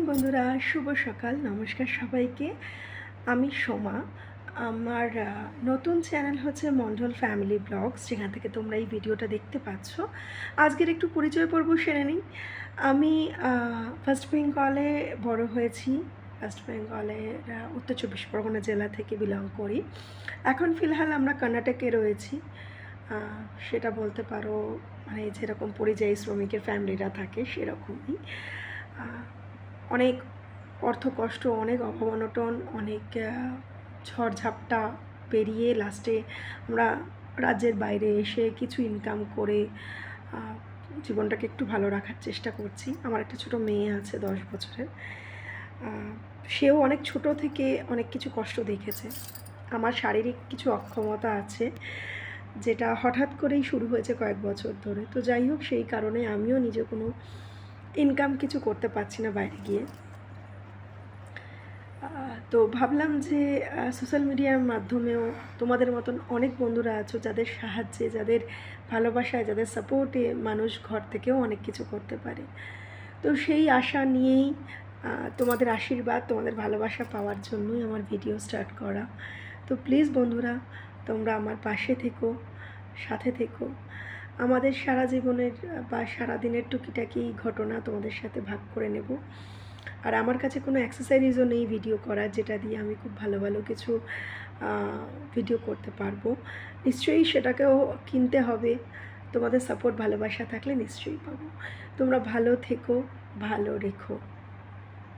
বন্ধুরা, শুভ সকাল। নমস্কার সবাইকে। আমি সোমা। আমার নতুন চ্যানেল হচ্ছে মণ্ডল ফ্যামিলি ব্লগস, যেখান থেকে তোমরা এই ভিডিওটা দেখতে পাচ্ছ। আজকের একটু পরিচয় পর্ব সেরে নিই। আমি ওয়েস্ট বেঙ্গলে বড় হয়েছি। ওয়েস্ট বেঙ্গলের উত্তর চব্বিশ পরগনা জেলা থেকে বিলং করি। এখন ফিলহাল আমরা কর্ণাটকে রয়েছি। সেটা বলতে পারো মানে যেরকম পরিযায়ী শ্রমিকের ফ্যামিলিরা থাকে সেরকমই। অনেক অর্থকষ্ট, অনেক অভাব-অনটন, অনেক ঝড়-ঝাপটা পেরিয়ে লাস্টে আমরা রাজ্যের বাইরে এসে কিছু ইনকাম করে জীবনটাকে একটু ভালো রাখার চেষ্টা করছি। আমার একটা ছোটো মেয়ে আছে 10 বছরের। সেও অনেক ছোট থেকে অনেক কিছু কষ্ট দেখেছে। আমার শারীরিক কিছু অক্ষমতা আছে, যেটা হঠাৎ করেই শুরু হয়েছে কয়েক বছর ধরে। তো যাই হোক, সেই কারণে আমিও নিজে কোনো ইনকাম কিছু করতে পারছি না বাইরে গিয়ে। তো ভাবলাম যে সোশ্যাল মিডিয়ার মাধ্যমেও তোমাদের মতন অনেক বন্ধুরা আছো, যাদের সাহায্যে, যাদের ভালোবাসায়, যাদের সাপোর্টে মানুষ ঘর থেকেও অনেক কিছু করতে পারে। তো সেই আশা নিয়েই, তোমাদের আশীর্বাদ, তোমাদের ভালোবাসা পাওয়ার জন্যই আমার ভিডিও স্টার্ট করা। তো প্লিজ বন্ধুরা, তোমরা আমার পাশে থেকো, সাথে থেকো। আমাদের সারা জীবনের বা সারাদিনের টুকিটাকি ঘটনা তোমাদের সাথে ভাগ করে নেব। আর আমার কাছে কোনো অ্যাক্সেসরিজও নেই ভিডিও করার, যেটা দিয়ে আমি খুব ভালো ভালো কিছু ভিডিও করতে পারবো। নিশ্চয়ই সেটাকেও কিনতে হবে। তোমাদের সাপোর্ট, ভালোবাসা থাকলে নিশ্চয়ই পাবো। তোমরা ভালো থেকো, ভালো রেখো।